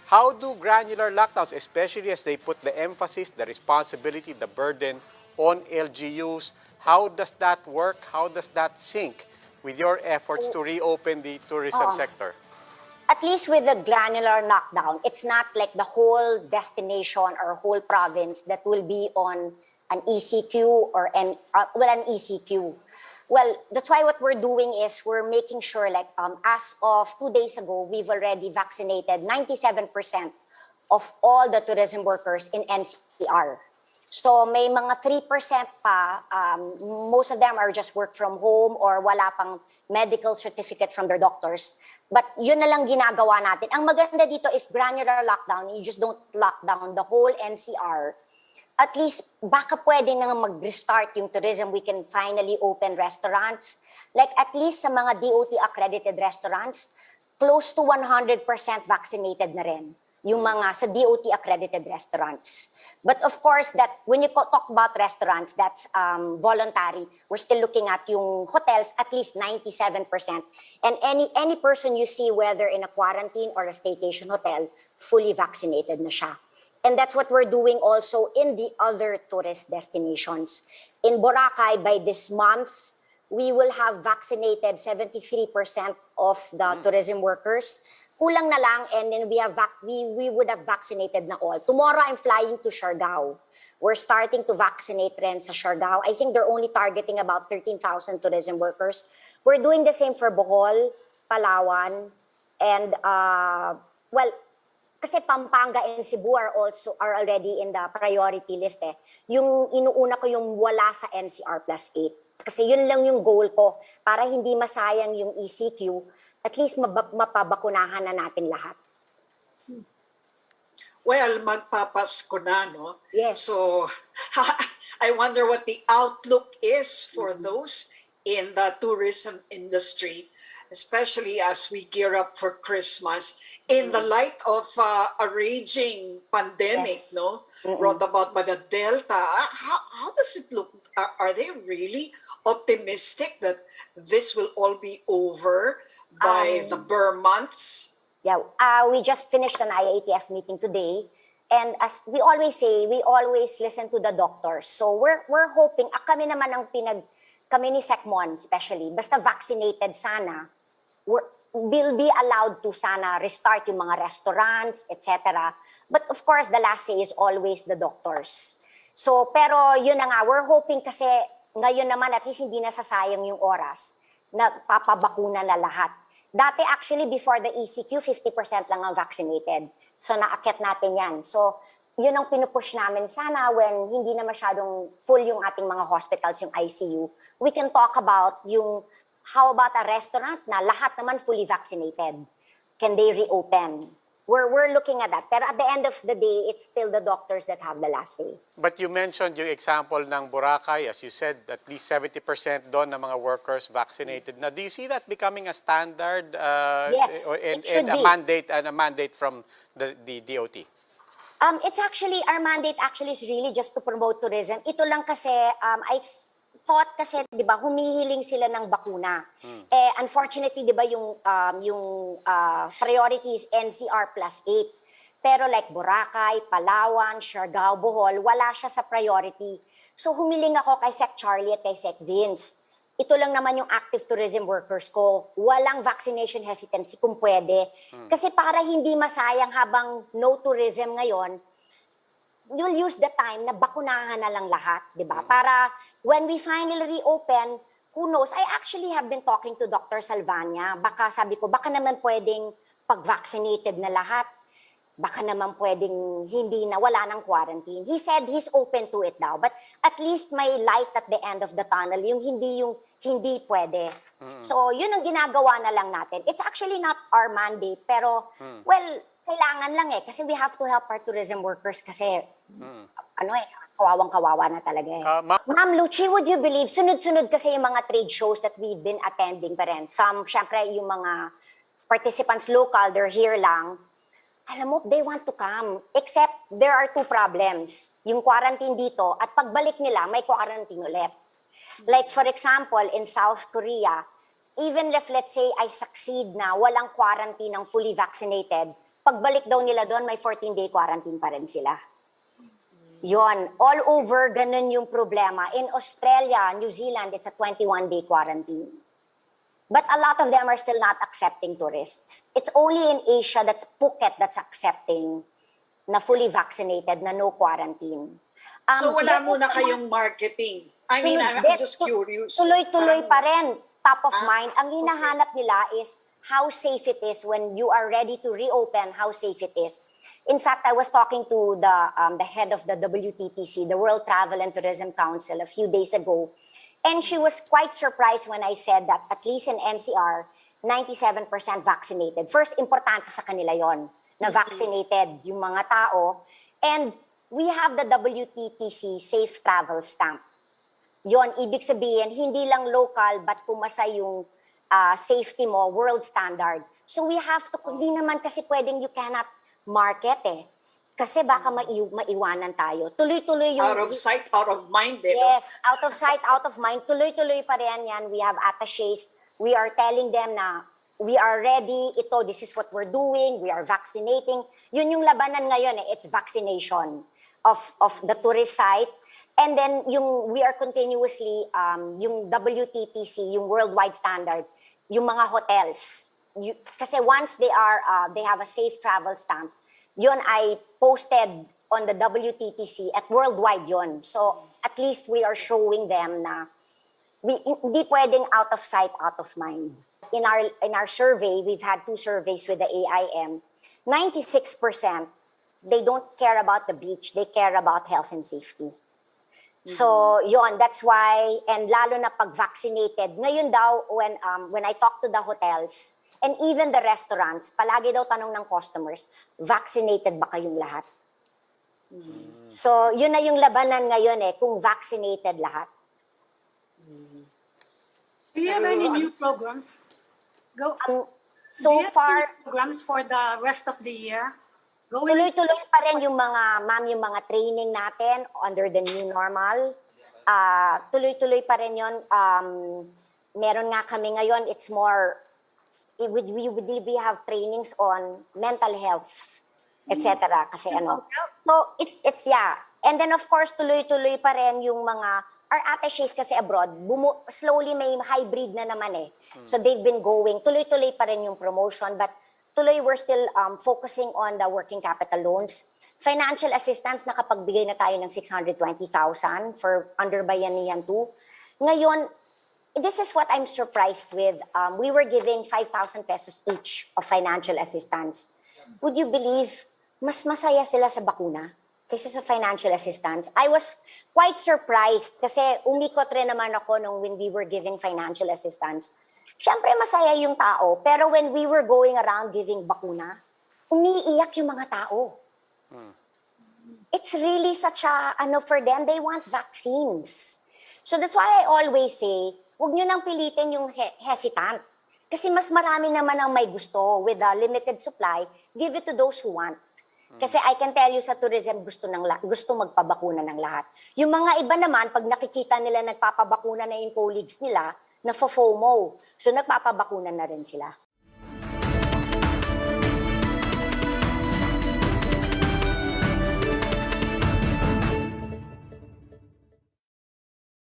How do granular lockdowns, especially as they put the emphasis, the responsibility, the burden on LGUs, how does that work? How does that sync with your efforts to reopen the tourism sector? At least with the granular knockdown, it's not like the whole destination or whole province that will be on an ECQ or an ECQ. Well, that's why what we're doing is we're making sure, like as of 2 days ago, we've already vaccinated 97% of all the tourism workers in NCR. So may mga 3% pa, most of them are just work from home or wala pang medical certificate from their doctors. But yun na lang ginagawa natin. Ang maganda dito, if granular lockdown, you just don't lock down the whole NCR. At least baka pwede na mag-restart yung tourism. We can finally open restaurants. Like at least sa mga DOT accredited restaurants, close to 100% vaccinated na rin yung mga sa DOT accredited restaurants. But of course, that when you talk about restaurants, that's voluntary. We're still looking at yung hotels, at least 97%. And any person you see, whether in a quarantine or a staycation hotel, fully vaccinated na siya. And that's what we're doing also in the other tourist destinations. In Boracay, by this month, we will have vaccinated 73% of the tourism workers. Kulang na lang, and then we would have vaccinated na all. Tomorrow, I'm flying to Siargao. We're starting to vaccinate rin sa Siargao. I think they're only targeting about 13,000 tourism workers. We're doing the same for Bohol, Palawan, and, well, kasi Pampanga and Cebu are already in the priority list eh. Yung inuuna ko yung wala sa NCR plus 8. Kasi yun lang yung goal ko para hindi masayang yung ECQ. At least mapabakunahan na natin lahat. Well, magpapasko na, no? Yes. So, I wonder what the outlook is for those in the tourism industry, especially as we gear up for Christmas, in the light of a raging pandemic, no? Brought about by the Delta. How does it look? Are they really optimistic that this will all be over by the Burr months? Yeah, we just finished an IATF meeting today, and as we always say, we always listen to the doctors. So we're hoping, kami naman ang kami ni Secmon especially, basta vaccinated sana, will be allowed to sana restart yung mga restaurants, etc. But of course, the last say is always the doctors. So, pero yun na nga, we're hoping kasi ngayon naman at least hindi nasasayang yung oras na papabakuna na lahat. Dati actually before the ECQ, 50% lang ang vaccinated. So naakit natin yan. So yun ang pinupush namin. Sana when hindi na masyadong full yung ating mga hospitals, yung ICU, we can talk about yung how about a restaurant na lahat naman fully vaccinated? Can they reopen? We're looking at that. Pero at the end of the day, it's still the doctors that have the last say. But you mentioned yung example ng Boracay, as you said, at least 70% doon ng mga workers vaccinated. Now, do you see that becoming a standard Yes, and it should a be. mandate from the DOT? It's actually, our mandate actually is really just to promote tourism. Ito lang kasi, I thought kasi, di ba, humihiling sila ng bakuna. Eh, unfortunately, di ba, yung priority is NCR plus 8. Pero like Boracay, Palawan, Siargao, Bohol, wala siya sa priority. So humiling ako kay Sec Charlie at kay Sec Vince. Ito lang naman yung active tourism workers ko. Walang vaccination hesitancy kung pwede. Kasi para hindi masayang habang no tourism ngayon, you'll use the time na bakunahan na lang lahat, di ba? Para when we finally reopen, who knows? I actually have been talking to Dr. Salvania. Baka sabi ko, baka naman pwedeng pag-vaccinated na lahat. Baka naman pwedeng hindi na, wala ng quarantine. He said he's open to it daw. But at least may light at the end of the tunnel, yung hindi pwede. So yun ang ginagawa na lang natin. It's actually not our mandate, pero well, kailangan lang eh. Kasi we have to help our tourism workers kasi kawawang-kawawa na talaga eh. Ma'am Luchi, would you believe, sunod-sunod kasi yung mga trade shows that we've been attending pa rin. Some, syempre, yung mga participants local, they're here lang. Alam mo, they want to come. Except, there are two problems. Yung quarantine dito, at pagbalik nila, may quarantine ulit. Like, for example, in South Korea, even if, let's say, I succeed na walang quarantine ng fully vaccinated, pagbalik daw nila doon, may 14-day quarantine pa rin sila. Yon, all over, ganun yung problema. In Australia, New Zealand, it's a 21-day quarantine. But a lot of them are still not accepting tourists. It's only in Asia, that's Phuket, that's accepting na fully vaccinated, na no quarantine. So wala There is muna a kayong marketing. I mean, I'm just curious. Tuloy-tuloy pa rin, top of Ah, mind. Ang hinahanap nila is how safe it is when you are ready to reopen, how safe it is. In fact, I was talking to the head of the WTTC, the World Travel and Tourism Council, a few days ago. And she was quite surprised when I said that at least in NCR, 97% vaccinated. First, importante sa kanila yon na vaccinated yung mga tao. And we have the WTTC Safe Travel Stamp. Yon, ibig sabihin, hindi lang local, but pumasa yung safety mo, world standard. So we have to, hindi naman kasi pwedeng you cannot market eh. Kasi baka maiwanan tayo. Tuloy-tuloy yung... Out of sight, out of mind. Yes, out of sight, out of mind. Tuloy-tuloy pa rin yan. We have attaches. We are telling them na we are ready. Ito, this is what we're doing. We are vaccinating. Yun yung labanan ngayon eh. It's vaccination of the tourist site. And then we are continuously, yung WTTC, yung worldwide standard, yung mga hotels. Kasi once they have a safe travel stamp, yun ay posted on the WTTC at worldwide yun. So at least we are showing them na hindi pwedeng out of sight, out of mind. In our survey, we've had 2 surveys with the AIM. 96%, they don't care about the beach, they care about health and safety. So, yon, that's why, and lalo na pag vaccinated, ngayon daw, when I talk to the hotels, and even the restaurants, palagi daw tanong ng customers, vaccinated ba kayong lahat? So, yun na yung labanan ngayon eh, kung vaccinated lahat. Do you have any new programs? Do So you have far, any programs for the rest of the year? Going tuloy-tuloy pa rin yung mga training natin under the new normal. Tuloy-tuloy pa rin yun. Meron nga kami ngayon, it's more, we have trainings on mental health, etc. Kasi ano. So, it's yeah. And then of course, tuloy-tuloy pa rin yung mga, our attaches kasi abroad, slowly may hybrid na naman eh. So they've been going, tuloy-tuloy pa rin yung promotion, but tuloy, we're still focusing on the working capital loans. Financial assistance, nakapagbigay na tayo ng 620,000 for under Bayanihan 2. Ngayon, this is what I'm surprised with. We were giving 5,000 pesos each of financial assistance. Would you believe, mas masaya sila sa bakuna kaysa sa financial assistance? I was quite surprised kasi umikot rin naman ako when we were giving financial assistance. Siyempre, masaya yung tao. Pero when we were going around giving bakuna, umiiyak yung mga tao. It's really such a, for them, they want vaccines. So that's why I always say, huwag nyo nang pilitin yung hesitant. Kasi mas marami naman ang may gusto. With a limited supply, give it to those who want. Kasi I can tell you sa tourism, gusto magpabakuna ng lahat. Yung mga iba naman, pag nakikita nila nagpapabakuna na yung colleagues nila, na FOMO. So nagpapabakuna na rin sila.